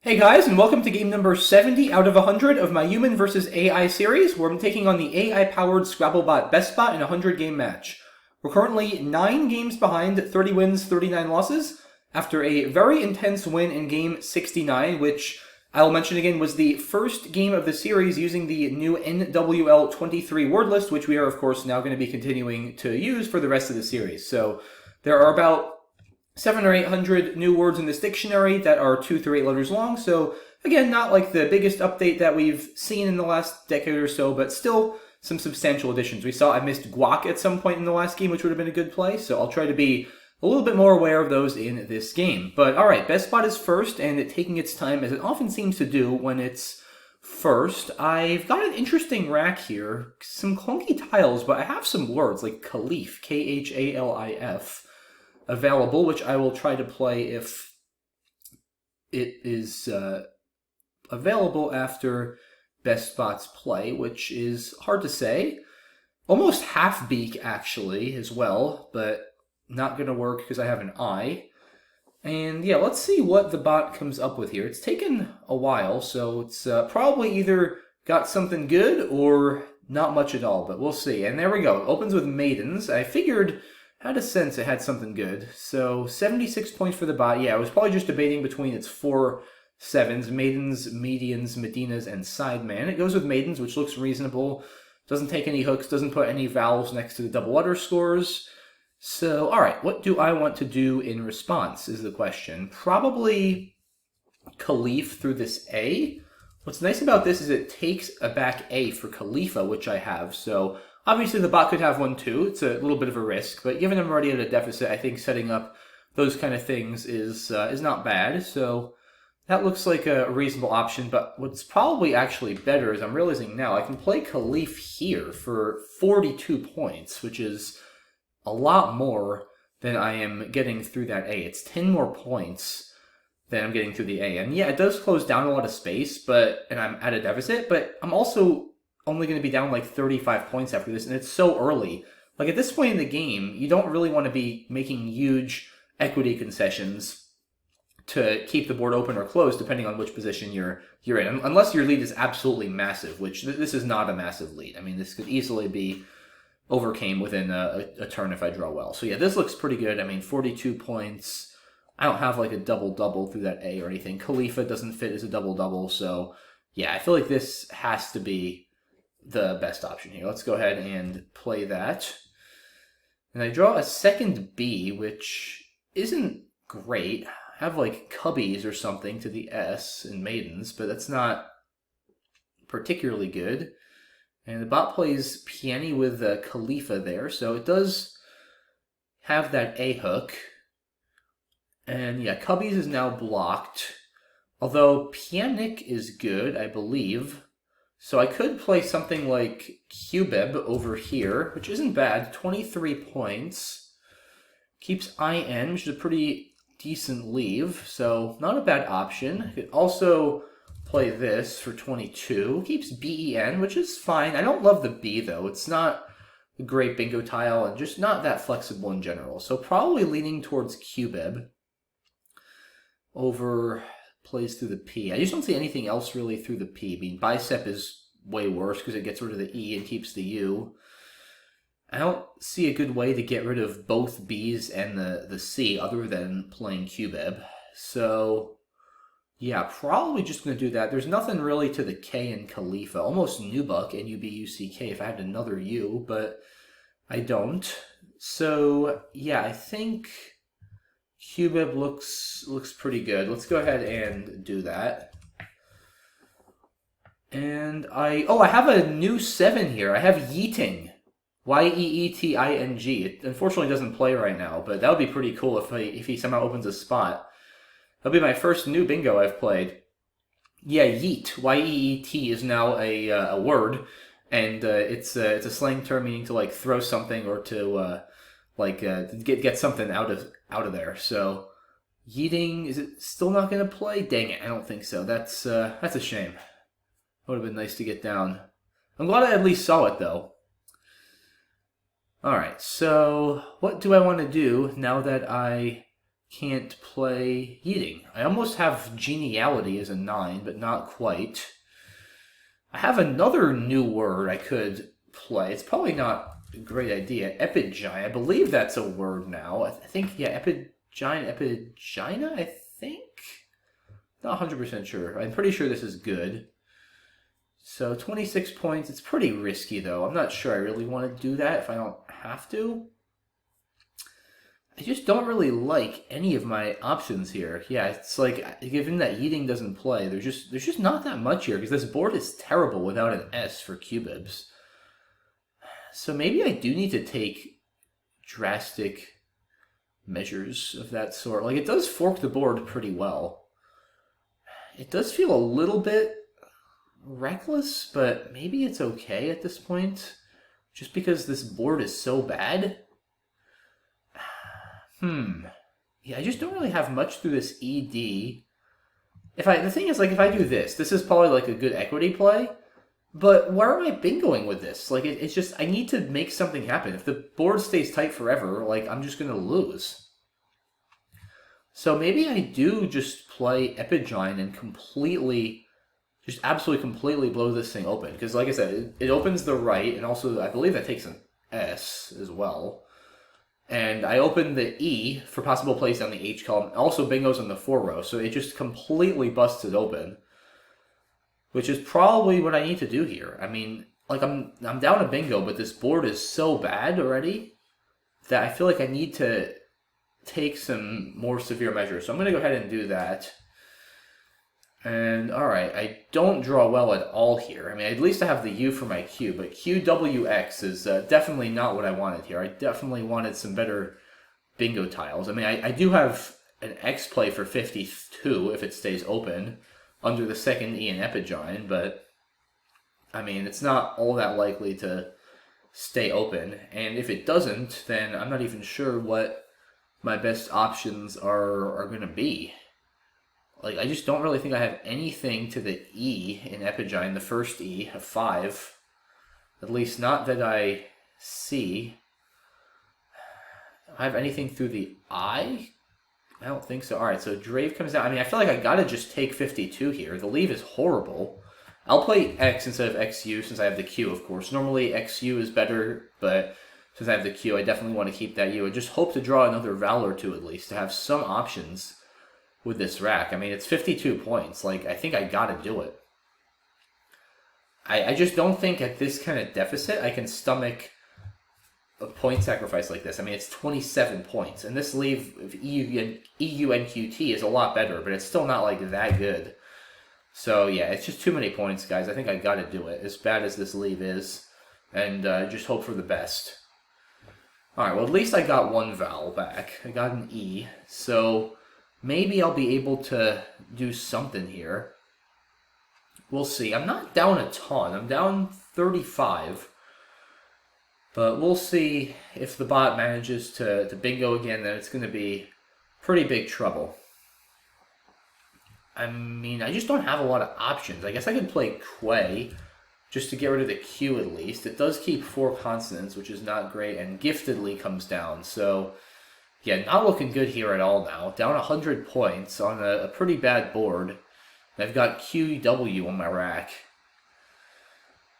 Hey guys, and welcome to game number 70 out of 100 of my human versus AI series, where I'm taking on the AI-powered Scrabble-bot BestBot in a 100-game match. We're currently 9 games behind, 30 wins, 39 losses, after a very intense win in game 69, which I'll mention again was the first game of the series using the new NWL 23 word list, which we are, of course, now going to be continuing to use for the rest of the series. So there are about 700 or 800 new words in this dictionary that are 2 through 8 letters long. So again, not like the biggest update that we've seen in the last decade or so, but still some substantial additions. We saw I missed guac at some point in the last game, which would have been a good play. So I'll try to be a little bit more aware of those in this game. But all right, BestBot is first, and it taking its time, as it often seems to do when it's first. I've got an interesting rack here, some clunky tiles, but I have some words like Khalif, Khalif, available, which I will try to play if it is available after BestBot's play, which is hard to say. Almost half beak, actually, as well, but not going to work because I have an eye. And yeah, let's see what the bot comes up with here. It's taken a while, so it's probably either got something good or not much at all, but we'll see. And there we go. It opens with maidens. I figured, had a sense it had something good. So 76 points for the bot. Yeah, I was probably just debating between its 4 sevens, maidens, medians, medinas, and sideman. It goes with maidens, which looks reasonable. Doesn't take any hooks, doesn't put any vowels next to the double underscores. So, alright, what do I want to do in response is the question. Probably Khalif through this A. What's nice about this is it takes a back A for Khalifa, which I have, so obviously the bot could have one too. It's a little bit of a risk, but given I'm already at a deficit, I think setting up those kind of things is not bad. So that looks like a reasonable option, but what's probably actually better is I'm realizing now I can play Khalif here for 42 points, which is a lot more than I am getting through that A. It's 10 more points than I'm getting through the A. And yeah, it does close down a lot of space, and I'm at a deficit, but I'm also only going to be down like 35 points after this, and it's so early. Like at this point in the game, you don't really want to be making huge equity concessions to keep the board open or closed, depending on which position you're in, unless your lead is absolutely massive, which this is not a massive lead. I mean, this could easily be overcame within a turn if I draw well. So yeah, this looks pretty good. I mean, 42 points. I don't have like a double-double through that A or anything. Khalifa doesn't fit as a double-double, so yeah, I feel like this has to be the best option here. Let's go ahead and play that. And I draw a second B, which isn't great. I have like cubbies or something to the S in maidens, but that's not particularly good. And the bot plays Peony with Khalifa there, so it does have that A hook. And yeah, cubbies is now blocked. Although Pianic is good, I believe. So I could play something like Cubeb over here, which isn't bad. 23 points. Keeps IN, which is a pretty decent leave, so not a bad option. I could also play this for 22. Keeps BEN, which is fine. I don't love the B, though. It's not a great bingo tile and just not that flexible in general. So probably leaning towards Cubeb over plays through the P. I just don't see anything else really through the P. I mean, bicep is way worse because it gets rid of the E and keeps the U. I don't see a good way to get rid of both B's and the C other than playing Cubeb. So, yeah, probably just going to do that. There's nothing really to the K in Khalifa. Almost Nubuck, N-U-B-U-C-K, if I had another U, but I don't. So, yeah, I think Cubeb looks pretty good. Let's go ahead and do that. And I have a new 7 here. I have Yeeting. Yeeting. It unfortunately doesn't play right now, but that would be pretty cool if he somehow opens a spot. That'll be my first new bingo I've played. Yeah, yeet. Y-E-E-T is now a word, and it's a slang term meaning to like throw something or to get something out of there. So yeeting, is it still not going to play? Dang it, I don't think so. That's a shame. Would have been nice to get down. I'm glad I at least saw it though. Alright, so what do I want to do now that I can't play eating. I almost have geniality as a 9, but not quite. I have another new word I could play. It's probably not a great idea. Epigine. I believe that's a word now. I think, yeah, epigina, I think? Not 100% sure. I'm pretty sure this is good. So 26 points. It's pretty risky, though. I'm not sure I really want to do that if I don't have to. I just don't really like any of my options here. Yeah, it's like, given that eating doesn't play, there's just not that much here, because this board is terrible without an S for cubibs. So maybe I do need to take drastic measures of that sort. Like, it does fork the board pretty well. It does feel a little bit reckless, but maybe it's okay at this point, just because this board is so bad. Yeah, I just don't really have much through this ED. The thing is, like, if I do this is probably like a good equity play. But where am I bingoing with this? Like, it's just, I need to make something happen. If the board stays tight forever, like, I'm just gonna lose. So maybe I do just play Epigine and absolutely completely blow this thing open. Because, like I said, it opens the right, and also, I believe that takes an S as well. And I open the E for possible plays down the H column. Also bingos on the 4 row, so it just completely busts it open. Which is probably what I need to do here. I mean, like, I'm down a bingo, but this board is so bad already that I feel like I need to take some more severe measures. So I'm going to go ahead and do that. And, alright, I don't draw well at all here. I mean, at least I have the U for my Q, but QWX is definitely not what I wanted here. I definitely wanted some better bingo tiles. I mean, I do have an X play for 52 if it stays open under the second E in Epigine, but, I mean, it's not all that likely to stay open. And if it doesn't, then I'm not even sure what my best options are going to be. Like, I just don't really think I have anything to the E in Epigine, the first E, a 5. At least not that I see. Do I have anything through the I? I don't think so. Alright, so Drave comes down. I mean, I feel like I gotta just take 52 here. The leave is horrible. I'll play X instead of XU since I have the Q, of course. Normally, XU is better, but since I have the Q, I definitely want to keep that U. I just hope to draw another Val or two at least, to have some options with this rack. I mean, it's 52 points. Like, I think I gotta do it. I just don't think at this kind of deficit I can stomach a point sacrifice like this. I mean, it's 27 points, and this leave of EU and QT is a lot better, but it's still not, like, that good. So, yeah, it's just too many points, guys. I think I gotta do it, as bad as this leave is, and just hope for the best. Alright, well, at least I got one vowel back. I got an E, so maybe I'll be able to do something here. We'll see. I'm not down a ton. I'm down 35. But we'll see if the bot manages to bingo again, then it's going to be pretty big trouble. I mean, I just don't have a lot of options. I guess I could play Quay just to get rid of the Q at least. It does keep 4 consonants, which is not great, and Giftedly comes down. So, yeah, not looking good here at all now. Down 100 points on a pretty bad board. I've got QW on my rack.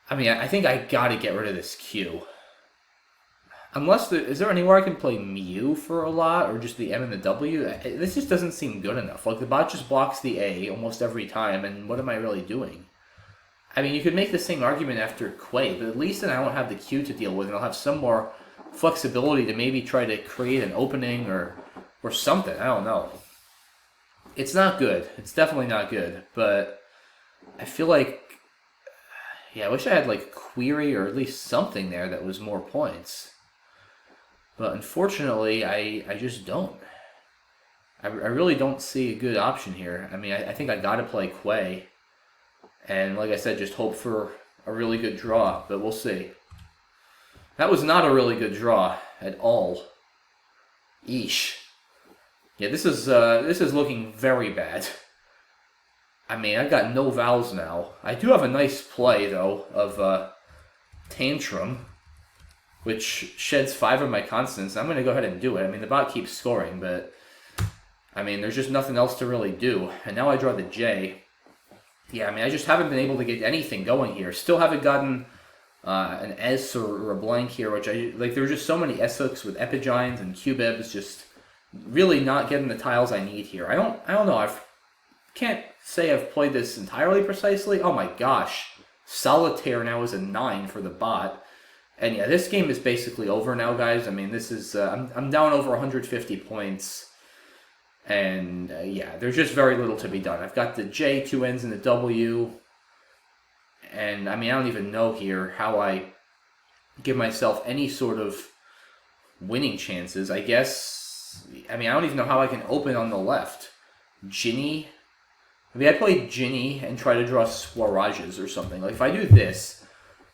I mean, I think I gotta get rid of this Q. Unless, is there anywhere I can play Mew for a lot, or just the M and the W? This just doesn't seem good enough. Like, the bot just blocks the A almost every time, and what am I really doing? I mean, you could make the same argument after Quay, but at least then I won't have the Q to deal with, and I'll have some more flexibility to maybe try to create an opening or something. I don't know. It's not good. It's definitely not good, but I feel like, yeah, I wish I had, like, Query or at least something there that was more points. But unfortunately, I just don't. I really don't see a good option here. I mean, I think I gotta play Quay. And like I said, just hope for a really good draw, but we'll see. That was not a really good draw at all. Eesh. Yeah, this is looking very bad. I mean, I've got no vowels now. I do have a nice play, though, of Tantrum, which sheds 5 of my consonants. I'm going to go ahead and do it. I mean, the bot keeps scoring, but I mean, there's just nothing else to really do. And now I draw the J. Yeah, I mean, I just haven't been able to get anything going here. Still haven't gotten an S or a blank here, which I like. There were just so many S hooks with Epigines and Cubibs, just really not getting the tiles I need here. I don't know. I can't say I've played this entirely precisely. Oh my gosh, Solitaire now is a 9 for the bot, and yeah, this game is basically over now, guys. I mean, this is I'm down over 150 points. And yeah, there's just very little to be done. I've got the J, 2 N's, and the W. And I mean, I don't even know here how I give myself any sort of winning chances. I guess, I mean, I don't even know how I can open on the left. Ginny. I mean, I play Ginny and try to draw Swarages or something. Like, if I do this,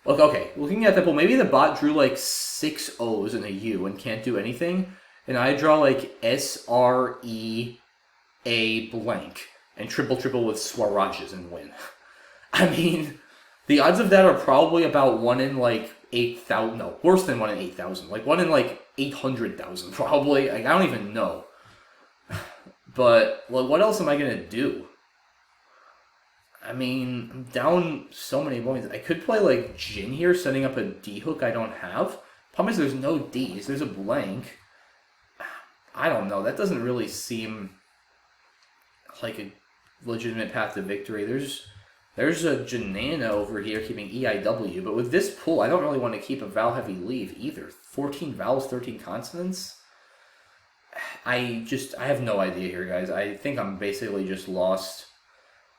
look, okay, looking at that, well, maybe the bot drew like 6 O's and a U and can't do anything. And I draw like SREA blank and triple with Swarages and win. I mean, the odds of that are probably about 1 in like 8,000. No, worse than 1 in 8,000. Like 1 in like 800,000 probably. Like, I don't even know. But well, what else am I gonna do? I mean, I'm down so many points. I could play like Jin here, setting up a D hook I don't have. Problem is there's no Ds. There's a blank. I don't know. That doesn't really seem like a legitimate path to victory. There's a Janana over here keeping EIW, but with this pool, I don't really want to keep a vowel-heavy leave either. 14 vowels, 13 consonants? I have no idea here, guys. I think I'm basically just lost.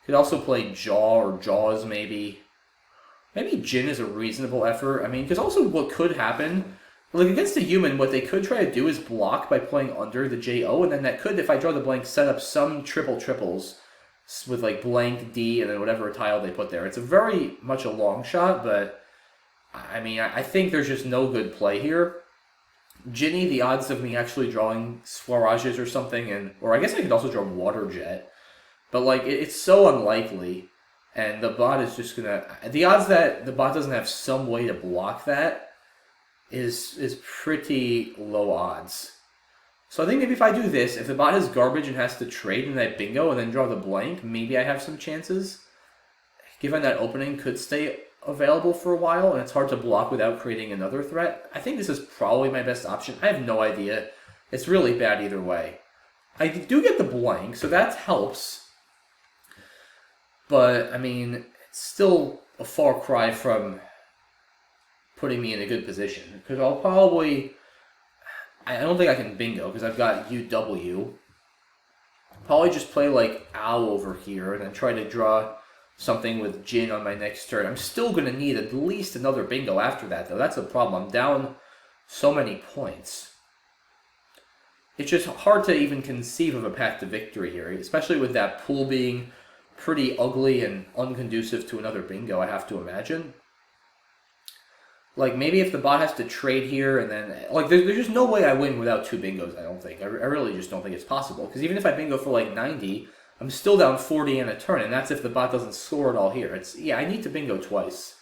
Could also play Jaw or Jaws, maybe. Maybe Jin is a reasonable effort. I mean, because also what could happen, like against a human, what they could try to do is block by playing under the JO, and then that could, if I draw the blank, set up some triples with like blank D and then whatever tile they put there. It's a very much a long shot, but I mean, I think there's just no good play here. Ginny, the odds of me actually drawing Swarages or something, or I guess I could also draw Water Jet, but like it's so unlikely, and the bot is just gonna. The odds that the bot doesn't have some way to block that is pretty low odds. So I think maybe if I do this, if the bot is garbage and has to trade in that bingo and then draw the blank, maybe I have some chances. Given that opening could stay available for a while and it's hard to block without creating another threat, I think this is probably my best option. I have no idea. It's really bad either way. I do get the blank, so that helps. But, I mean, it's still a far cry from putting me in a good position. Because I'll probably... I don't think I can bingo because I've got UW. Probably just play like Ow over here and then try to draw something with Jin on my next turn. I'm still going to need at least another bingo after that, though. That's a problem. I'm down so many points. It's just hard to even conceive of a path to victory here, especially with that pool being pretty ugly and unconducive to another bingo, I have to imagine. Like, maybe if the bot has to trade here and then... Like, there's just no way I win without 2 bingos, I don't think. I really just don't think it's possible. Because even if I bingo for, like, 90, I'm still down 40 in a turn, and that's if the bot doesn't score it all here. Yeah, I need to bingo twice.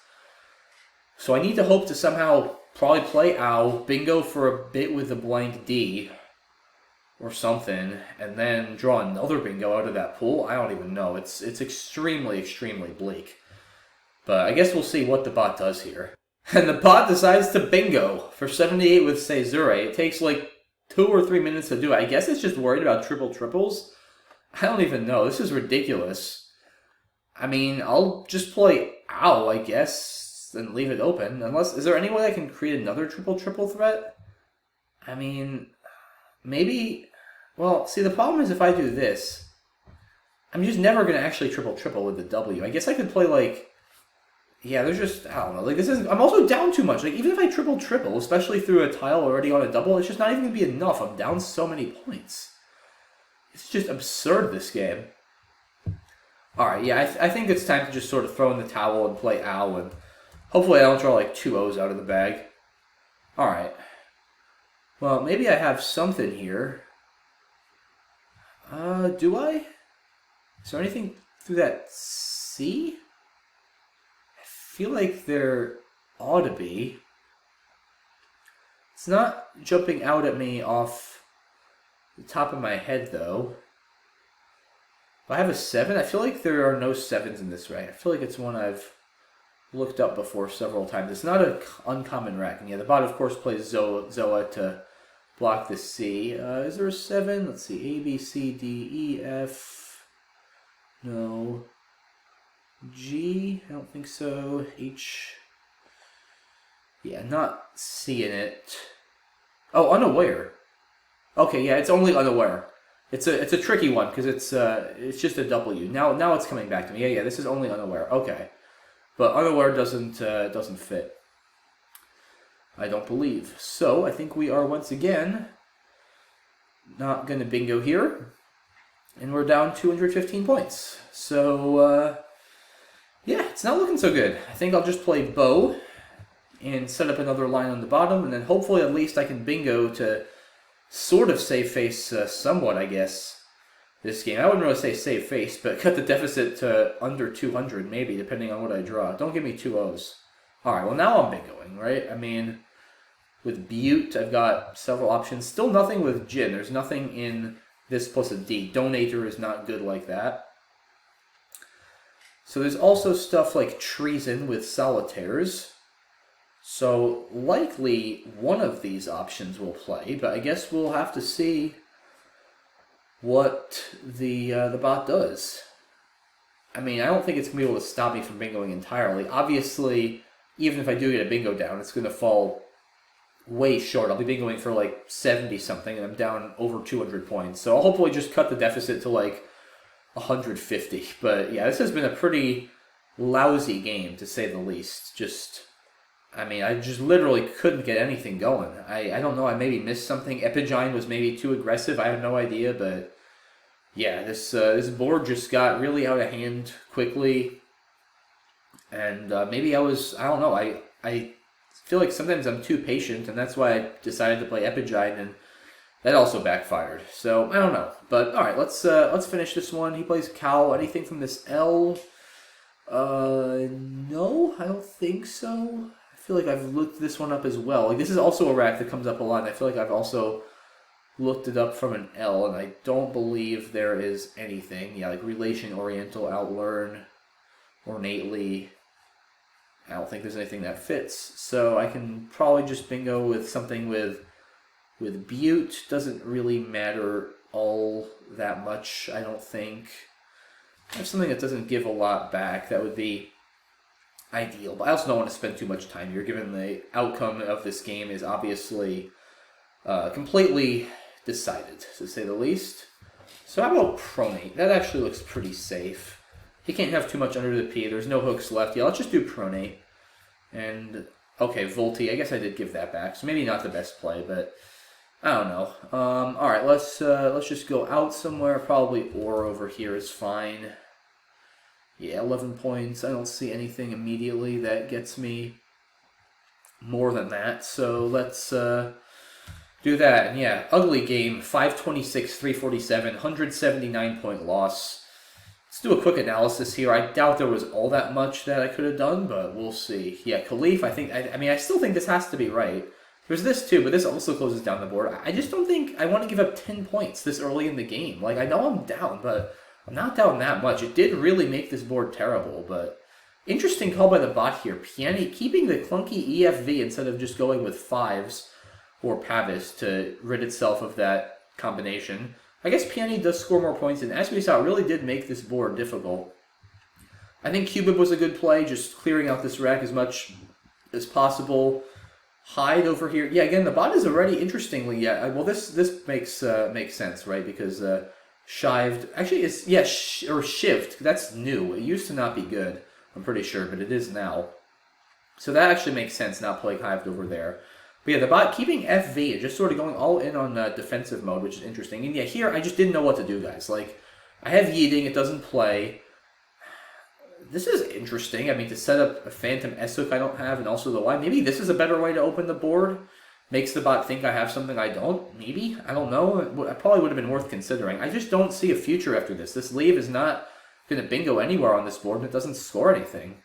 So I need to hope to somehow probably play Ow, bingo for a bit with the blank D, or something, and then draw another bingo out of that pool. I don't even know. It's extremely, extremely bleak. But I guess we'll see what the bot does here. And the bot decides to bingo for 78 with Cesure. It takes like 2 or 3 minutes to do it. I guess it's just worried about triples. I don't even know. This is ridiculous. I mean, I'll just play Ow, I guess, and leave it open. Unless, is there any way I can create another triple threat? I mean, maybe... Well, see, the problem is if I do this, I'm just never going to actually triple with the W. I guess I could play like... Yeah, there's just, I don't know, like this is, I'm also down too much. Like even if I triple, especially through a tile already on a double, it's just not even going to be enough. I'm down so many points. It's just absurd, this game. Alright, yeah, I think it's time to just sort of throw in the towel and play Ow, and hopefully I don't draw like 2 O's out of the bag. Alright. Well, maybe I have something here. Do I? Is there anything through that C? I feel like there ought to be. It's not jumping out at me off the top of my head, though. I have a 7. I feel like there are no 7s in this rack. I feel like it's one I've looked up before several times. It's not an uncommon rack. And yeah, the bot, of course, plays Zoa to block the C. Is there a 7? Let's see. A, B, C, D, E, F. No. G? I don't think so. H. Yeah, not seeing it. Oh, unaware. Okay, yeah, it's only unaware. It's a tricky one because it's just a W. Now it's coming back to me. Yeah, this is only unaware. Okay, but unaware doesn't fit. I don't believe. So I think we are once again not gonna bingo here, and we're down 215 points. So yeah, it's not looking so good. I think I'll just play bow and set up another line on the bottom, and then hopefully at least I can bingo to sort of save face somewhat, I guess, this game. I wouldn't really say save face, but cut the deficit to under 200, maybe, depending on what I draw. Don't give me 2 O's. Alright, well now I'm bingoing, right? I mean, with Butte, I've got several options. Still nothing with Jin. There's nothing in this plus a D. Donator is not good like that. So there's also stuff like Treason with Solitaires. So likely one of these options will play, but I guess we'll have to see what the bot does. I mean, I don't think it's going to be able to stop me from bingoing entirely. Obviously, even if I do get a bingo down, it's going to fall way short. I'll be bingoing for like 70-something, and I'm down over 200 points. So I'll hopefully just cut the deficit to like 150. But yeah, this has been a pretty lousy game, to say the least. I mean, I just literally couldn't get anything going. I don't know, I maybe missed something. Epigine was maybe too aggressive, I have no idea, but yeah, this board just got really out of hand quickly. And maybe I don't know, I feel like sometimes I'm too patient, and that's why I decided to play Epigine, and that also backfired. So, I don't know. But, alright, let's finish this one. He plays Cow. Anything from this L? No, I don't think so. I feel like I've looked this one up as well. Like, this is also a rack that comes up a lot, and I feel like I've also looked it up from an L, and I don't believe there is anything. Yeah, like Relation, Oriental, Outlearn, Ornately. I don't think there's anything that fits. So I can probably just bingo with something with Butte. Doesn't really matter all that much, I don't think. I have something that doesn't give a lot back. That would be ideal, but I also don't want to spend too much time here, given the outcome of this game is obviously completely decided, to say the least. So how about Pronate? That actually looks pretty safe. He can't have too much under the P. There's no hooks left. Yeah, let's just do Pronate. And, okay, Volti. I guess I did give that back, so maybe not the best play, but I don't know. Alright, let's just go out somewhere. Probably Or over here is fine. Yeah, 11 points. I don't see anything immediately that gets me more than that. So let's do that. And yeah, ugly game. 526, 347, 179 point loss. Let's do a quick analysis here. I doubt there was all that much that I could have done, but we'll see. Yeah, Khalif, I still think this has to be right. There's this too, but this also closes down the board. I just don't think I want to give up 10 points this early in the game. Like, I know I'm down, but I'm not down that much. It did really make this board terrible, but interesting call by the bot here. Piani keeping the clunky EFV instead of just going with 5s or Pavis to rid itself of that combination. I guess Piani does score more points, and as we saw, it really did make this board difficult. I think Cubib was a good play, just clearing out this rack as much as possible. Hide over here. Yeah, again, the bot is already, interestingly, yeah, well, this makes sense, right? Because Shived, actually, it's, yeah, or Shift, that's new. It used to not be good, I'm pretty sure, but it is now. So that actually makes sense, not playing Hived over there. But yeah, the bot keeping FV and just sort of going all in on defensive mode, which is interesting. And yeah, here, I just didn't know what to do, guys. Like, I have Yeeting, it doesn't play. This is interesting. I mean, to set up a Phantom Esuk I don't have, and also the Y. Maybe this is a better way to open the board. Makes the bot think I have something I don't. Maybe. I don't know. It probably would have been worth considering. I just don't see a future after this. This leave is not going to bingo anywhere on this board, and it doesn't score anything.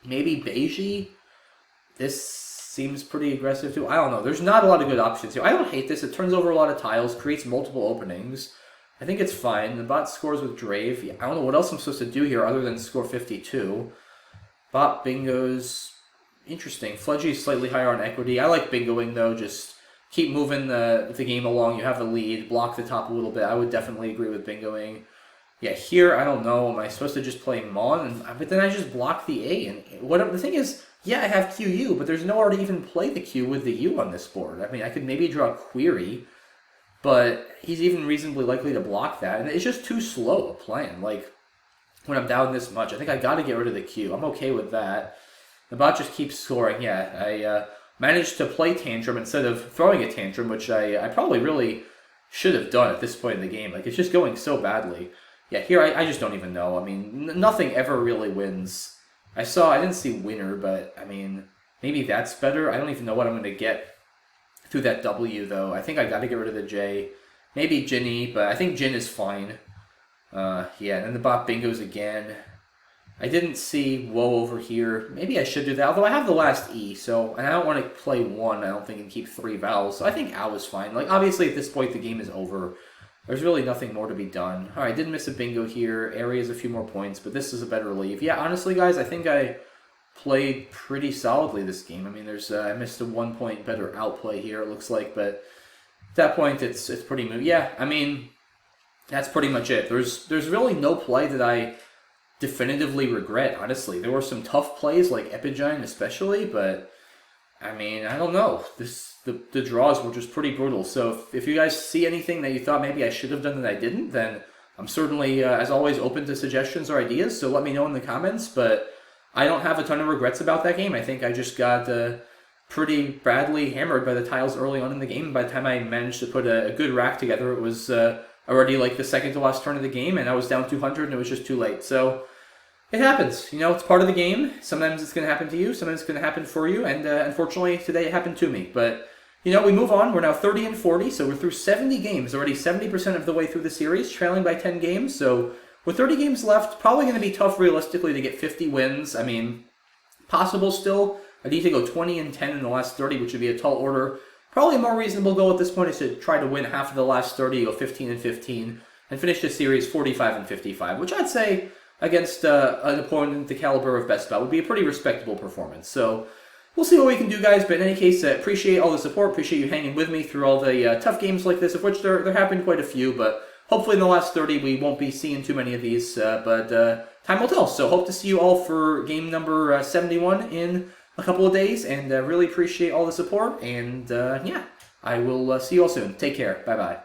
Maybe Beiji? This seems pretty aggressive too. I don't know. There's not a lot of good options here. I don't hate this. It turns over a lot of tiles, creates multiple openings. I think it's fine. The bot scores with Drave. Yeah, I don't know what else I'm supposed to do here other than score 52. Bot bingos. Interesting. Fledgy's slightly higher on equity. I like bingoing, though. Just keep moving the game along. You have the lead. Block the top a little bit. I would definitely agree with bingoing. Yeah, here, I don't know. Am I supposed to just play Mon? But then I just block the A. And the thing is, yeah, I have QU, but there's nowhere to even play the Q with the U on this board. I mean, I could maybe draw a Query, but he's even reasonably likely to block that. And it's just too slow a plan. Like, when I'm down this much, I think I got to get rid of the Q. I'm okay with that. The bot just keeps scoring. Yeah, I managed to play Tantrum instead of throwing a Tantrum, which I probably really should have done at this point in the game. Like, it's just going so badly. Yeah, here I just don't even know. I mean, nothing ever really wins. I didn't see winner, but I mean, maybe that's better. I don't even know what I'm going to get through that W, though. I think I got to get rid of the J. Maybe Ginny, but I think Jin is fine. Yeah, and then the bot bingos again. I didn't see Woe over here. Maybe I should do that, although I have the last E, and I don't want to play 1, I don't think, and keep 3 vowels. So I think Ow is fine. Like, obviously, at this point, the game is over. There's really nothing more to be done. All right, I did miss a bingo here. Area's a few more points, but this is a better leave. Yeah, honestly, guys, I think I played pretty solidly this game. I mean, I missed a 1 point better outplay here, it looks like, but at that point, it's pretty moot. Yeah, I mean, that's pretty much it. There's really no play that I definitively regret, honestly. There were some tough plays, like Epigiant especially, but I mean, I don't know. The draws were just pretty brutal. So if you guys see anything that you thought maybe I should have done that I didn't, then I'm certainly, as always, open to suggestions or ideas. So let me know in the comments. But I don't have a ton of regrets about that game. I think I just got pretty badly hammered by the tiles early on in the game. By the time I managed to put a good rack together, it was already like the second to last turn of the game, and I was down 200, and it was just too late. So it happens. You know, it's part of the game. Sometimes it's going to happen to you. Sometimes it's going to happen for you. And unfortunately, today it happened to me. But, you know, we move on. We're now 30 and 40. So we're through 70 games. Already 70% of the way through the series, trailing by 10 games. So with 30 games left, probably going to be tough realistically to get 50 wins. I mean, possible still. I need to go 20 and 10 in the last 30, which would be a tall order. Probably a more reasonable goal at this point is to try to win half of the last 30, go 15 and 15, and finish the series 45 and 55, which I'd say against an opponent the caliber of BestBot would be a pretty respectable performance. So we'll see what we can do, guys. But in any case, appreciate all the support. Appreciate you hanging with me through all the tough games like this, of which there have been quite a few. But hopefully in the last 30, we won't be seeing too many of these. But time will tell. So hope to see you all for game number 71 in a couple of days. And really appreciate all the support. And yeah, I will see you all soon. Take care. Bye-bye.